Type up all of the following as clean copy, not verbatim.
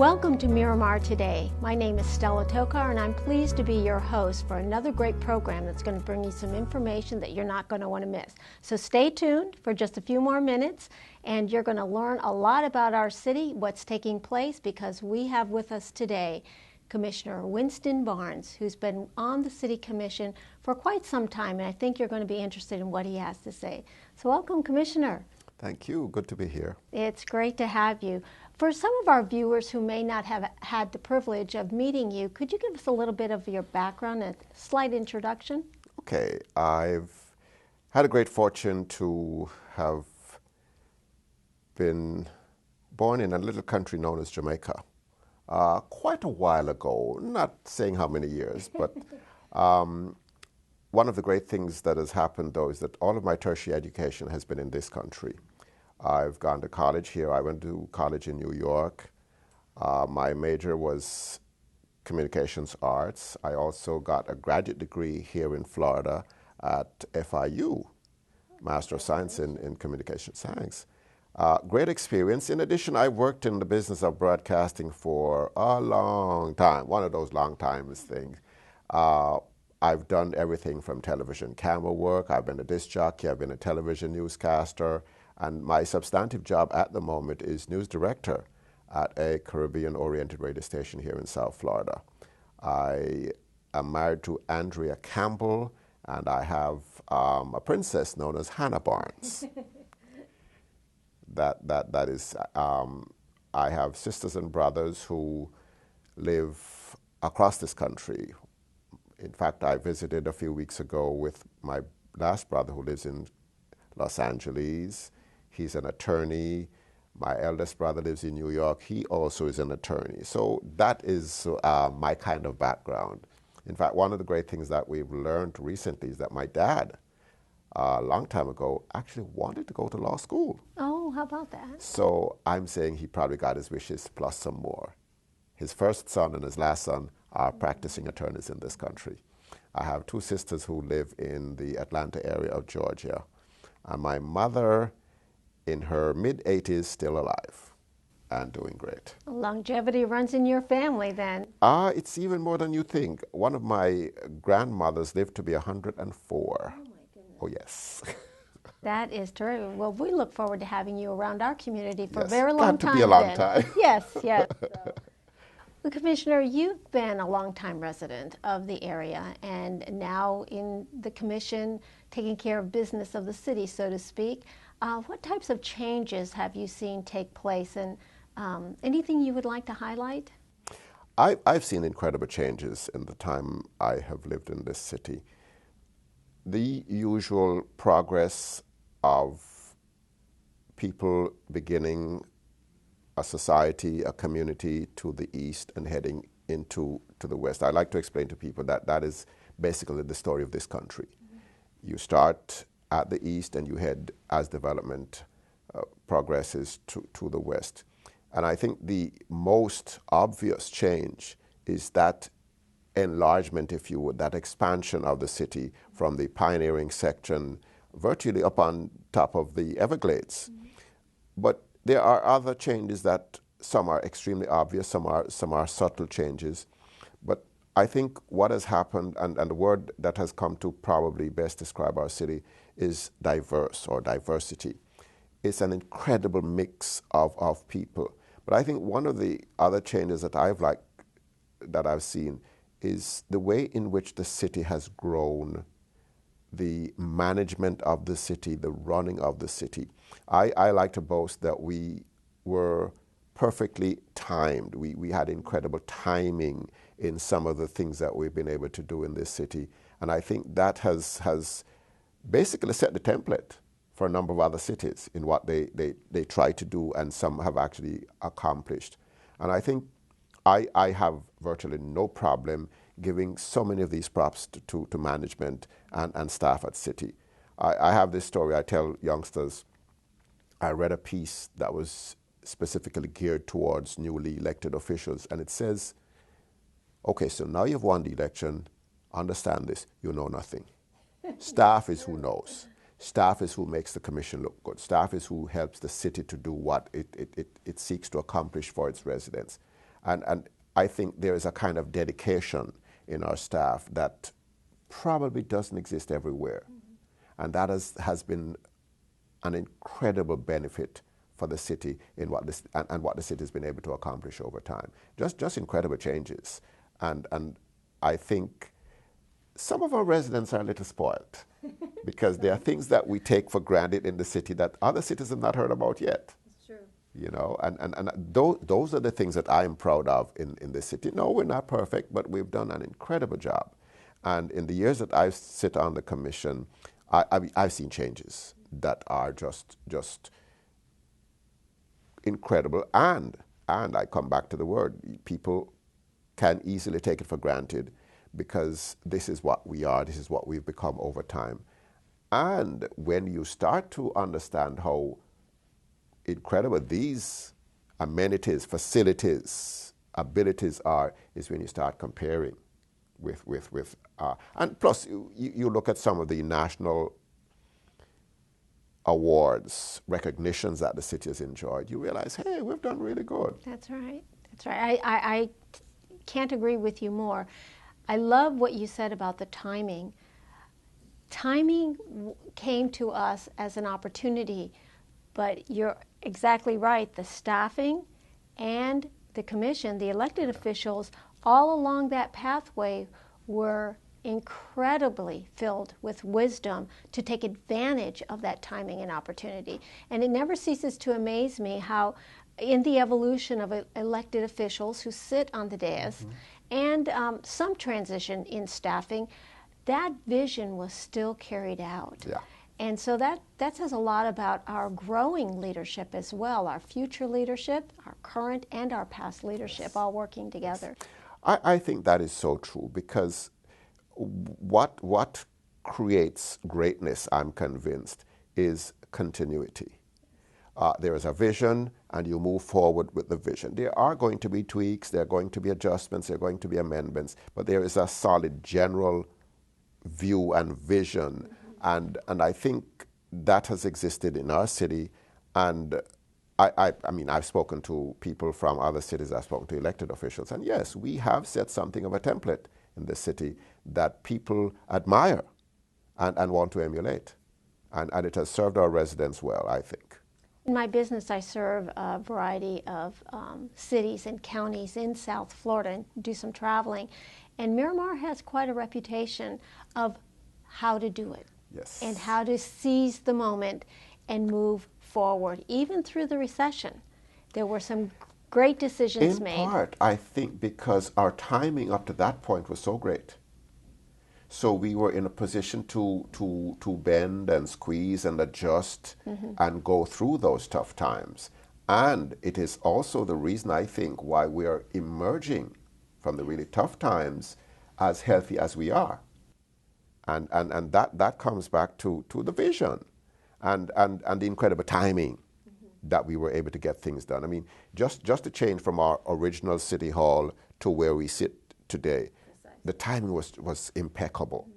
Welcome to Miramar Today. My name is Stella Tokar, and I'm pleased to be your host for another great program that's going to bring you some information that you're not going to want to miss. So stay tuned for just a few more minutes, and you're going to learn a lot about our city, what's taking place, because we have with us today Commissioner Winston Barnes, who's been on the City Commission for quite some time, and I think you're going to be interested in what he has to say. So welcome, Commissioner. Thank you. Good to be here. It's great to have you. For some of our viewers who may not have had the privilege of meeting you, could you give us a little bit of your background, a slight introduction? Okay. I've had a great fortune to have been born in a little country known as Jamaica quite a while ago, not saying how many years, but one of the great things that has happened, though, is that all of my tertiary education has been in this country. I've gone to college here. I went to college in New York. My major was communications arts. I also got a graduate degree here in Florida at FIU, Master of Science in Communication Science. Great experience. In addition, I worked in the business of broadcasting for a long time, one of those long times things. I've done everything from television camera work. I've been a disc jockey. I've been a television newscaster. And my substantive job at the moment is news director at a Caribbean-oriented radio station here in South Florida. I am married to Andrea Campbell, and I have a princess known as Hannah Barnes. That is, I have sisters and brothers who live across this country. In fact, I visited a few weeks ago with my last brother who lives in Los Angeles. He's an attorney. My eldest brother lives in New York. He also is an attorney. So that is my kind of background. In fact, one of the great things that we've learned recently is that my dad, a long time ago, actually wanted to go to law school. Oh, how about that? So I'm saying he probably got his wishes plus some more. His first son and his last son are practicing attorneys in this country. I have two sisters who live in the Atlanta area of Georgia. And my mother, in her mid-80s, still alive and doing great. Longevity runs in your family then. It's even more than you think. One of my grandmothers lived to be 104. Oh my goodness. Oh, yes. That is terrific. Well, we look forward to having you around our community for a Yes, very long got to time. be a long then. time. Yes, yes. So. Well, Commissioner, you've been a longtime resident of the area and now in the commission taking care of business of the city, so to speak. What types of changes have you seen take place, and anything you would like to highlight? I've seen incredible changes in the time I have lived in this city. The usual progress of people beginning a society, a community to the east and heading to the west. I like to explain to people that that is basically the story of this country. Mm-hmm. You start at the east and you head as development progresses to the west. And I think the most obvious change is that enlargement, if you would, that expansion of the city from the pioneering section virtually up on top of the Everglades. Mm-hmm. But there are other changes that some are extremely obvious, some are subtle changes. But I think what has happened, and the word that has come to probably best describe our city, is diverse or diversity. It's an incredible mix of people. But I think one of the other changes that I've seen is the way in which the city has grown, the management of the city, the running of the city. I like to boast that we were perfectly timed. We had incredible timing in some of the things that we've been able to do in this city. And I think that has basically set the template for a number of other cities in what they try to do, and some have actually accomplished. And I think I have virtually no problem giving so many of these props to management and staff at City. I have this story I tell youngsters. I read a piece that was specifically geared towards newly elected officials, and it says, okay, so now you've won the election, understand this, you know nothing. Staff is who knows. Staff is who makes the commission look good. Staff is who helps the city to do what it seeks to accomplish for its residents. And I think there is a kind of dedication in our staff that probably doesn't exist everywhere. And that has been an incredible benefit for the city in what this, and what the city has been able to accomplish over time. Just incredible changes. And I think some of our residents are a little spoiled because there are things that we take for granted in the city that other cities have not heard about yet. It's true. You know, and those are the things that I'm proud of in this city. No, we're not perfect, but we've done an incredible job. And in the years that I've sit on the commission, I've seen changes that are just incredible. And I come back to the word, people can easily take it for granted because this is what we are, this is what we've become over time. And when you start to understand how incredible these amenities, facilities, abilities are, is when you start comparing with and plus you look at some of the national awards, recognitions that the city has enjoyed, you realize, hey, we've done really good. That's right. That's right. I can't agree with you more. I love what you said about the timing. Timing came to us as an opportunity, but you're exactly right. The staffing and the commission, the elected officials, all along that pathway were incredibly filled with wisdom to take advantage of that timing and opportunity. And it never ceases to amaze me how in the evolution of elected officials who sit on the dais and some transition in staffing, that vision was still carried out. Yeah. And so that says a lot about our growing leadership as well, our future leadership, our current and our past leadership, all working together. I think that is so true because what creates greatness, I'm convinced, is continuity. There is a vision and you move forward with the vision. There are going to be tweaks, there are going to be adjustments, there are going to be amendments, but there is a solid general view and vision. And I think that has existed in our city. And I mean, I've spoken to people from other cities, I've spoken to elected officials, and yes, we have set something of a template in the city that people admire and want to emulate. And it has served our residents well, I think. In my business, I serve a variety of cities and counties in South Florida and do some traveling. And Miramar has quite a reputation of how to do it. Yes. And how to seize the moment and move forward. Even through the recession, there were some great decisions made. In part, I think because our timing up to that point was so great. So we were in a position to bend and squeeze and adjust and go through those tough times. And it is also the reason, I think, why we are emerging from the really tough times as healthy as we are. And that comes back to the vision and the incredible timing that we were able to get things done. I mean, just to change from our original City Hall to where we sit today, the timing was impeccable.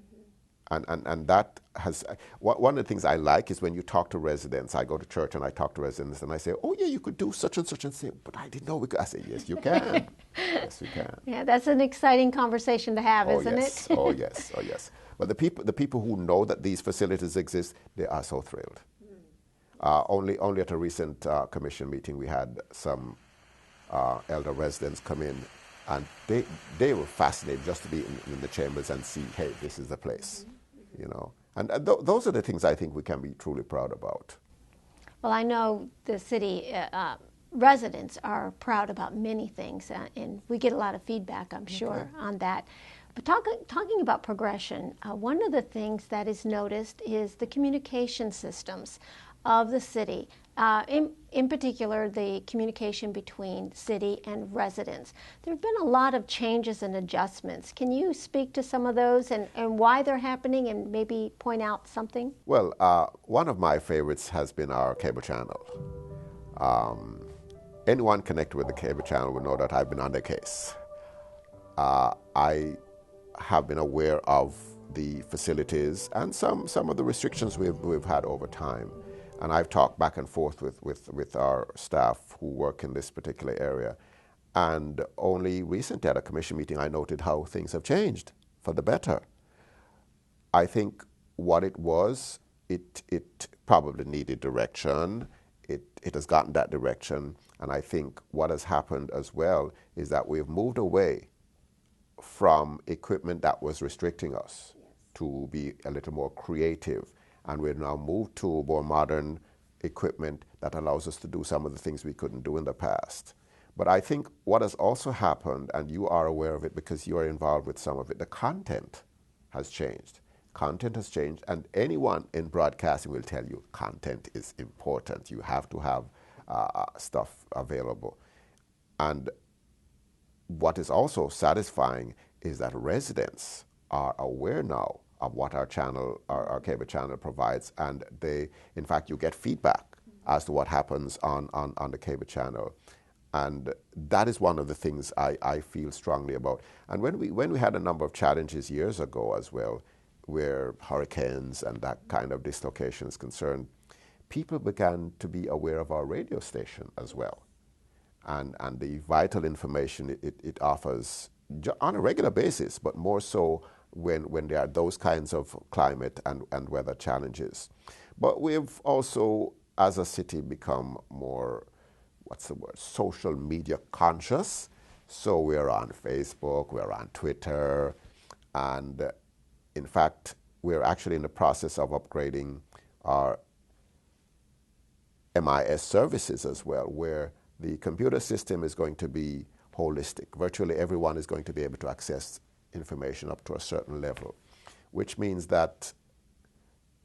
And that has, one of the things I like is when you talk to residents. I go to church and I talk to residents and I say, oh yeah, you could do such and such, and say, but I didn't know we could. I say, yes, you can. Yes, you can. Yeah, that's an exciting conversation to have, isn't yes. it? Oh yes, oh yes. But the people who know that these facilities exist, they are so thrilled. Only at a recent commission meeting, we had some elder residents come in, and they were fascinated just to be in the chambers and see, hey, this is the place, you know. And those are the things I think we can be truly proud about. Well, I know the city residents are proud about many things, and we get a lot of feedback, I'm sure, on that. But talking about progression, one of the things that is noticed is the communication systems of the city, in particular the communication between city and residents. There have been a lot of changes and adjustments. Can you speak to some of those and why they're happening and maybe point out something? Well, one of my favorites has been our cable channel. Anyone connected with the cable channel will know that I've been on the case. I have been aware of the facilities and some of the restrictions we've had over time. And I've talked back and forth with our staff who work in this particular area. And only recently at a commission meeting, I noted how things have changed for the better. I think what it was, it probably needed direction. It has gotten that direction. And I think what has happened as well is that we've moved away from equipment that was restricting us to be a little more creative. And we've now moved to more modern equipment that allows us to do some of the things we couldn't do in the past. But I think what has also happened, and you are aware of it because you are involved with some of it, the content has changed. Content has changed, and anyone in broadcasting will tell you content is important. You have to have stuff available. And what is also satisfying is that residents are aware now of what our channel, our cable channel provides, and they, in fact, you get feedback as to what happens on the cable channel. And that is one of the things I feel strongly about. And when we had a number of challenges years ago as well, where hurricanes and that kind of dislocation is concerned, people began to be aware of our radio station as well. And the vital information it offers on a regular basis, but more so when there are those kinds of climate and weather challenges. But we've also, as a city, become more, what's the word, social media conscious. So we're on Facebook, we're on Twitter, and in fact, we're actually in the process of upgrading our MIS services as well, where the computer system is going to be holistic. Virtually everyone is going to be able to access information up to a certain level, which means that,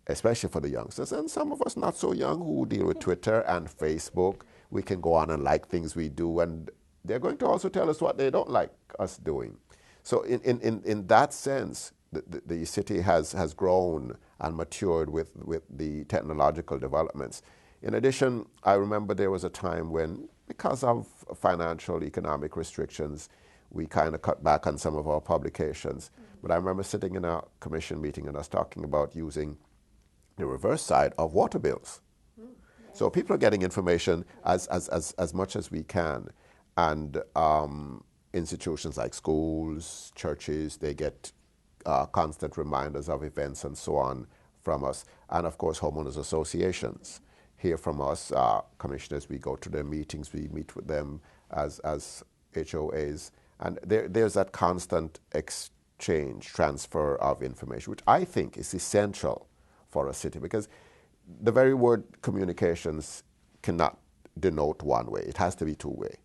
especially for the youngsters, and some of us not so young who deal with Twitter and Facebook, we can go on and like things we do, and they're going to also tell us what they don't like us doing. So in that sense, the city has grown and matured with the technological developments. In addition, I remember there was a time when, because of financial, economic restrictions, we kind of cut back on some of our publications. But I remember sitting in a commission meeting and us talking about using the reverse side of water bills. So people are getting information as much as we can. And institutions like schools, churches, they get constant reminders of events and so on from us. And of course, homeowners associations hear from us. Commissioners, we go to their meetings, we meet with them as HOAs. And there's that constant exchange, transfer of information, which I think is essential for a city, because the very word communications cannot denote one way. It has to be two-way.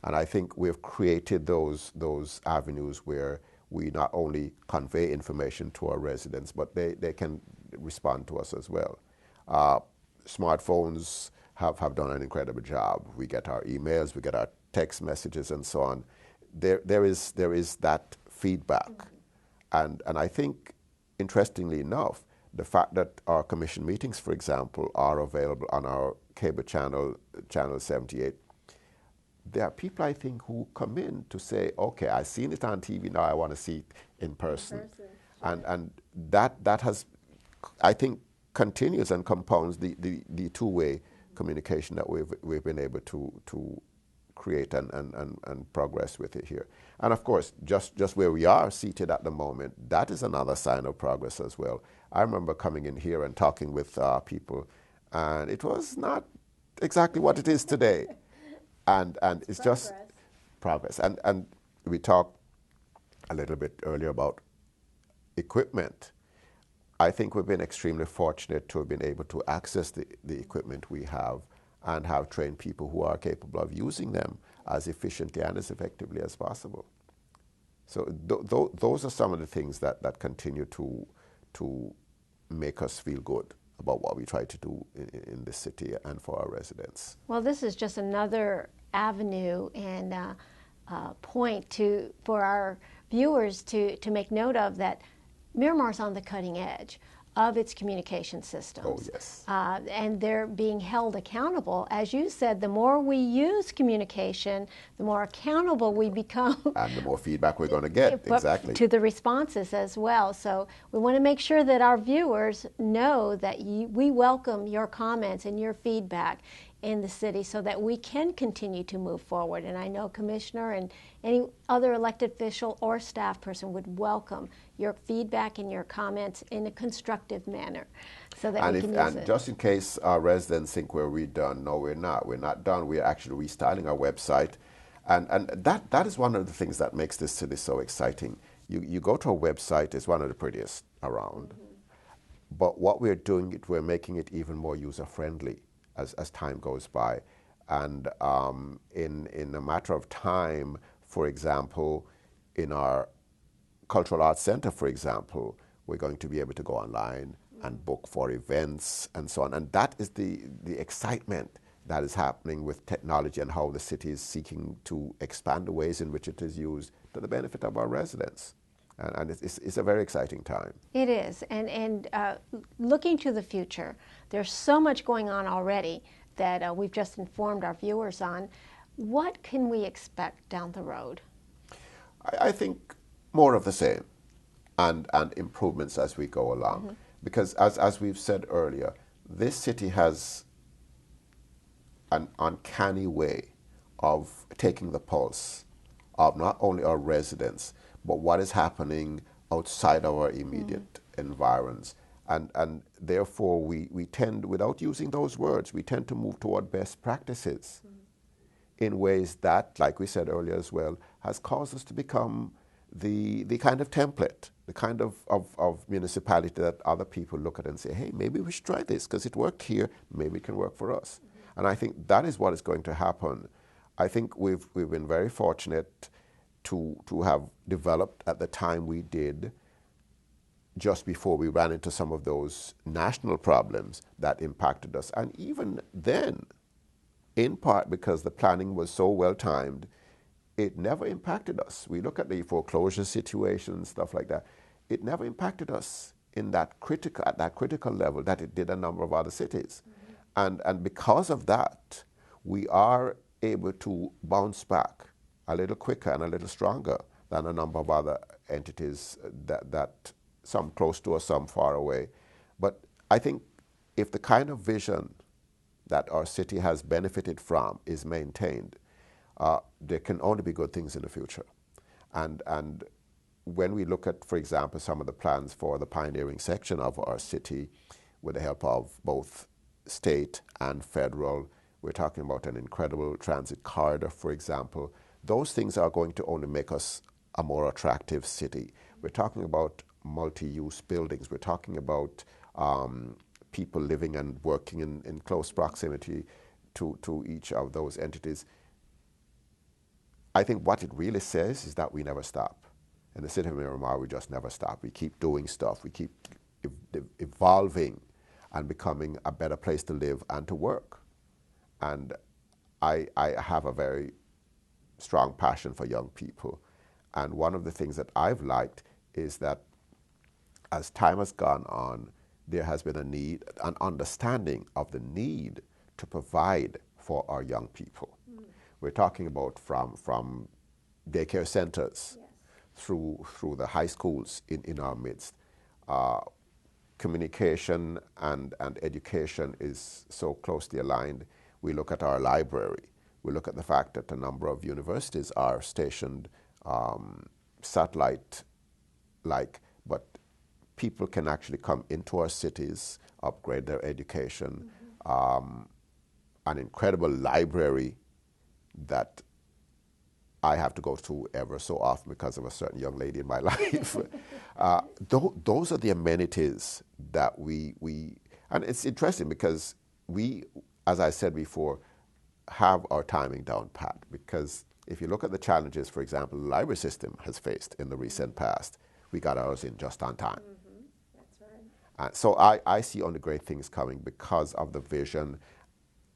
And I think we've created those avenues where we not only convey information to our residents, but they can respond to us as well. Smartphones have done an incredible job. We get our emails, we get our text messages and so on. There is that feedback. And I think, interestingly enough, the fact that our commission meetings, for example, are available on our cable channel, Channel 78, there are people, I think, who come in to say, okay, I've seen it on TV, now I want to see it in person. And that has, I think, continues and compounds the two-way communication that we've been able to create and progress with it here. And of course, just where we are seated at the moment, that is another sign of progress as well. I remember coming in here and talking with people, and it was not exactly what it is today. And it's just progress. And we talked a little bit earlier about equipment. I think we've been extremely fortunate to have been able to access the equipment we have and have trained people who are capable of using them as efficiently and as effectively as possible. So those are some of the things that continue to make us feel good about what we try to do in the city and for our residents. Well, this is just another avenue and point for our viewers to make note of, that Miramar's on the cutting edge of its communication systems. Oh, yes. And they're being held accountable. As you said, the more we use communication, the more accountable we become. And the more feedback we're going to get, exactly. To the responses as well. So we want to make sure that our viewers know that we welcome your comments and your feedback. in the city so that we can continue to move forward. And I know Commissioner and any other elected official or staff person would welcome your feedback and your comments in a constructive manner so that we can use it. Just in case our residents think we're done, no, we're not. We're not done. We're actually restyling our website. And that is one of the things that makes this city so exciting. You go to a website, it's one of the prettiest around. But what we're doing, we're making it even more user-friendly as time goes by. And in a matter of time, for example, in our Cultural Arts Center, for example, we're going to be able to go online and book for events and so on. And that is the excitement that is happening with technology and how the city is seeking to expand the ways in which it is used to the benefit of our residents. And it's a very exciting time. It is. And looking to the future, there's so much going on already that we've just informed our viewers on. What can we expect down the road? I think more of the same and improvements as we go along. Because as we've said earlier, this city has an uncanny way of taking the pulse of not only our residents, but what is happening outside our immediate environs. And therefore, we tend, without using those words, we tend to move toward best practices in ways that, like we said earlier as well, has caused us to become the kind of template, the kind of municipality that other people look at and say, hey, maybe we should try this because it worked here, maybe it can work for us. And I think that is what is going to happen. I think we've been very fortunate to have developed at the time we did, just before we ran into some of those national problems that impacted us. And even then, in part because the planning was so well timed, it never impacted us. We look at the foreclosure situation and stuff like that. It never impacted us at that critical level that it did a number of other cities. And because of that, we are able to bounce back a little quicker and a little stronger than a number of other entities that some close to us, some far away. But I think if the kind of vision that our city has benefited from is maintained, there can only be good things in the future. And when we look at, for example, some of the plans for the pioneering section of our city, with the help of both state and federal, we're talking about an incredible transit corridor, for example. Those things are going to only make us a more attractive city. We're talking about multi-use buildings. We're talking about people living and working in close proximity to each of those entities. I think what it really says is that we never stop. In the City of Miramar, we just never stop. We keep doing stuff. We keep evolving and becoming a better place to live and to work. And I have a very strong passion for young people. And one of the things that I've liked is that as time has gone on, there has been a need, an understanding of the need to provide for our young people. We're talking about from daycare centers through the high schools in our midst. Communication and education is so closely aligned. We look at our library. We look at the fact that a number of universities are stationed satellite-like, but people can actually come into our cities, upgrade their education. An incredible library that I have to go to ever so often because of a certain young lady in my life. Those are the amenities that we and it's interesting because we, as I said before, have our timing down pat, because if you look at the challenges, for example, the library system has faced in the recent past, we got ours in just on time. That's right. So I see only great things coming because of the vision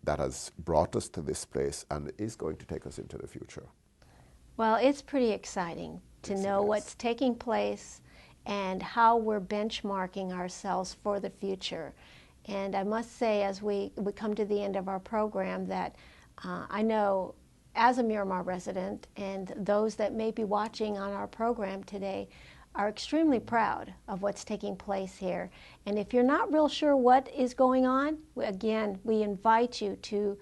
that has brought us to this place and is going to take us into the future. Well, it's pretty exciting to know what's taking place and how we're benchmarking ourselves for the future. And I must say, as we come to the end of our program, that I know as a Miramar resident and those that may be watching on our program today, are extremely proud of what's taking place here. And if you're not real sure what is going on, again, we invite you to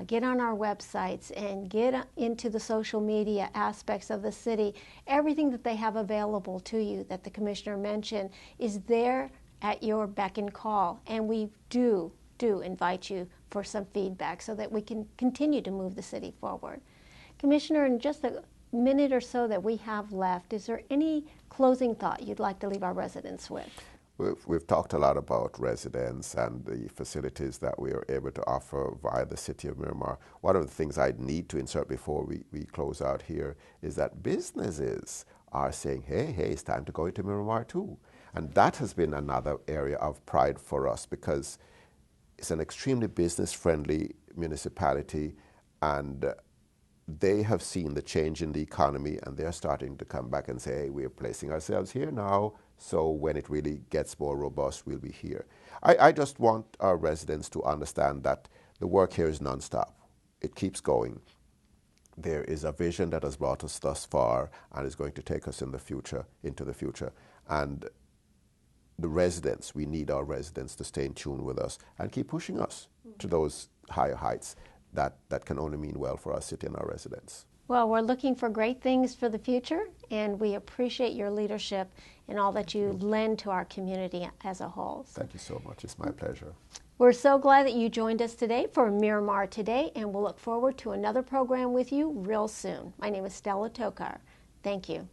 get on our websites and get into the social media aspects of the city. Everything that they have available to you that the commissioner mentioned is there at your beck and call. And we do invite you for some feedback so that we can continue to move the city forward. Commissioner, in just a minute or so that we have left, is there any closing thought you'd like to leave our residents with? We've talked a lot about residents and the facilities that we are able to offer via the City of Miramar. One of the things I need to insert before we close out here is that businesses are saying, hey, it's time to go into Miramar too. And that has been another area of pride for us because it's an extremely business-friendly municipality, and they have seen the change in the economy, and they're starting to come back and say, hey, we're placing ourselves here now, so when it really gets more robust, we'll be here. I just want our residents to understand that the work here is nonstop. It keeps going. There is a vision that has brought us thus far and is going to take us into the future. And the residents, we need our residents to stay in tune with us and keep pushing us to those higher heights that can only mean well for our city and our residents. Well, we're looking for great things for the future, and we appreciate your leadership and all that you lend to our community as a whole. Thank you so much. It's my pleasure. We're so glad that you joined us today for Miramar Today, and we'll look forward to another program with you real soon. My name is Stella Tokar. Thank you.